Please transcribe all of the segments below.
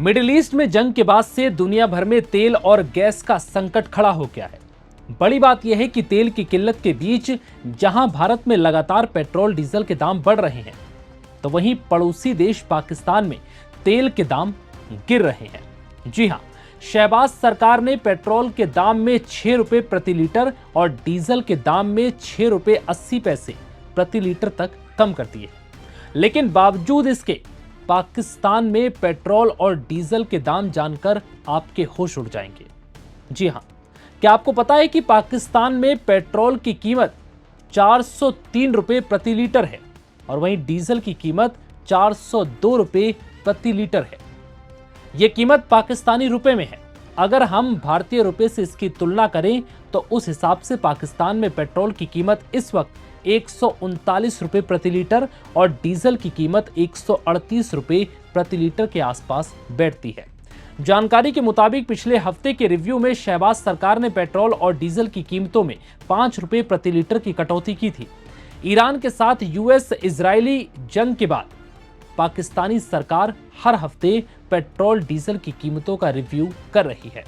Middle east में जंग के बाद से दुनिया भर में तेल और गैस का संकट खड़ा हो गया है। बड़ी बात यह है कि तेल की किल्लत के बीच जहां भारत में लगातार पेट्रोल डीजल के दाम बढ़ रहे हैं, तो वहीं पड़ोसी देश पाकिस्तान में तेल के दाम गिर रहे हैं। जी हां, शहबाज सरकार ने पेट्रोल के दाम में 6 रुपए प्रति लीटर और डीजल के दाम में 6 रुपए 80 पैसे प्रति लीटर तक कम कर दिए। लेकिन बावजूद इसके पाकिस्तान में पेट्रोल और डीजल के दाम जानकर आपके होश उड़ जाएंगे। जी हां, क्या आपको पता है कि पाकिस्तान में पेट्रोल की कीमत 403 रुपए प्रति लीटर है और वहीं डीजल की कीमत 402 रुपए प्रति लीटर है। यह कीमत पाकिस्तानी रुपए में है। अगर हम भारतीय रुपए से इसकी तुलना करें तो उस हिसाब से पाकिस्तान में पेट्रोल की कीमत इस वक्त 139 रुपए प्रति लीटर और डीजल की कीमत 138 रुपए प्रति लीटर के आसपास बैठती है। जानकारी के मुताबिक पिछले हफ्ते के रिव्यू में शहबाज सरकार ने पेट्रोल और डीजल की कीमतों में 5 रुपए प्रति लीटर की कटौती की थी। ईरान के साथ यूएस इजरायली जंग के बाद पाकिस्तानी सरकार हर हफ्ते पेट्रोल डीजल की कीमतों का रिव्यू कर रही है।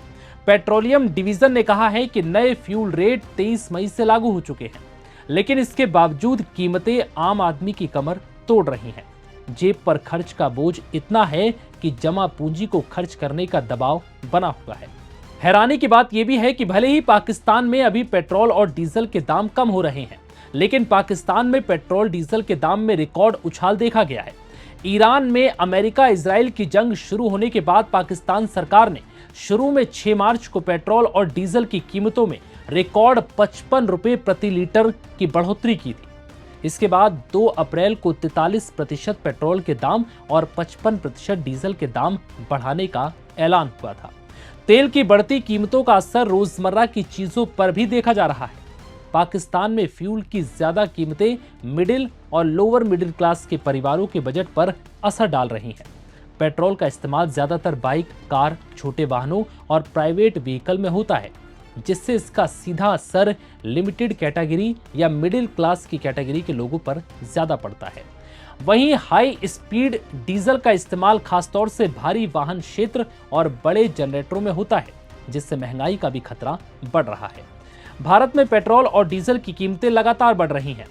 पेट्रोलियम डिवीजन ने कहा है कि नए फ्यूल रेट 23 मई से लागू हो चुके हैं, लेकिन इसके बावजूद कीमतें आम आदमी की कमर तोड़ रही हैं। जेब पर खर्च का बोझ इतना है कि जमा पूंजी को खर्च करने का दबाव बना हुआ है। हैरानी की बात यह भी है कि भले ही पाकिस्तान में अभी पेट्रोल और डीजल के दाम कम हो रहे हैं, लेकिन पाकिस्तान में पेट्रोल डीजल के दाम में रिकॉर्ड उछाल देखा गया है। ईरान में अमेरिका इजराइल की जंग शुरू होने के बाद पाकिस्तान सरकार ने शुरू में 6 मार्च को पेट्रोल और डीजल की कीमतों में रिकॉर्ड 55 रुपए प्रति लीटर की बढ़ोतरी की थी। इसके बाद 2 अप्रैल को 43% पेट्रोल के दाम और 55% डीजल के दाम बढ़ाने का ऐलान हुआ था। तेल की बढ़ती कीमतों का असर रोजमर्रा की चीजों पर भी देखा जा रहा है। पाकिस्तान में फ्यूल की ज्यादा कीमतें मिडिल और लोअर मिडिल क्लास के परिवारों के बजट पर असर डाल रही हैं। पेट्रोल का इस्तेमाल ज्यादातर बाइक, कार, छोटे वाहनों और प्राइवेट व्हीकल में होता है, जिससे इसका सीधा असर लिमिटेड कैटेगरी या मिडिल क्लास की कैटेगरी के लोगों पर ज्यादा पड़ता है। वहीं हाई स्पीड डीजल का इस्तेमाल खासतौर से भारी वाहन क्षेत्र और बड़े जनरेटरों में होता है, जिससे महंगाई का भी खतरा बढ़ रहा है। भारत में पेट्रोल और डीजल की कीमतें लगातार बढ़ रही हैं,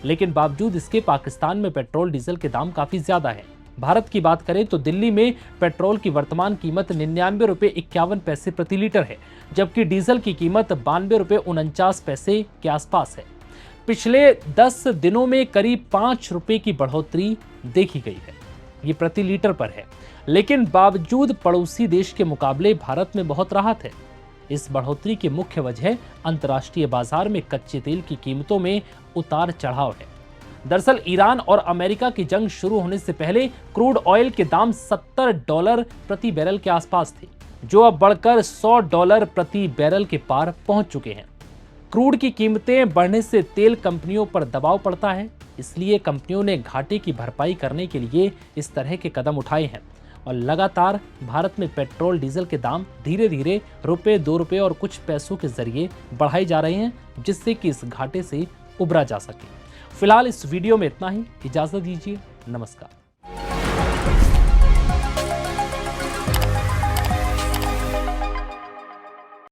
लेकिन बावजूद इसके पाकिस्तान में पेट्रोल डीजल के दाम काफी ज्यादा है। भारत की बात करें तो दिल्ली में पेट्रोल की वर्तमान कीमत 99 रुपए 51 पैसे प्रति लीटर है, जबकि डीजल की कीमत 92 रुपए 49 पैसे के आसपास है। पिछले 10 दिनों में करीब 5 रुपए की बढ़ोतरी देखी गई है। ये प्रति लीटर पर है, लेकिन बावजूद पड़ोसी देश के मुकाबले भारत में बहुत राहत है। इस बढ़ोतरी की मुख्य वजह अंतर्राष्ट्रीय बाजार में कच्चे तेल की कीमतों में उतार चढ़ाव है। दरअसल ईरान और अमेरिका की जंग शुरू होने से पहले क्रूड ऑयल के दाम $70 प्रति बैरल के आसपास थे, जो अब बढ़कर $100 प्रति बैरल के पार पहुंच चुके हैं। क्रूड की कीमतें बढ़ने से तेल कंपनियों पर दबाव पड़ता है, इसलिए कंपनियों ने घाटे की भरपाई करने के लिए इस तरह के कदम उठाए हैं और लगातार भारत में पेट्रोल डीजल के दाम धीरे धीरे रुपए, 2 रुपए और कुछ पैसों के जरिए बढ़ाए जा रहे हैं, जिससे कि इस घाटे से उबरा जा सके। फिलहाल इस वीडियो में इतना ही। इजाजत दीजिए। नमस्कार।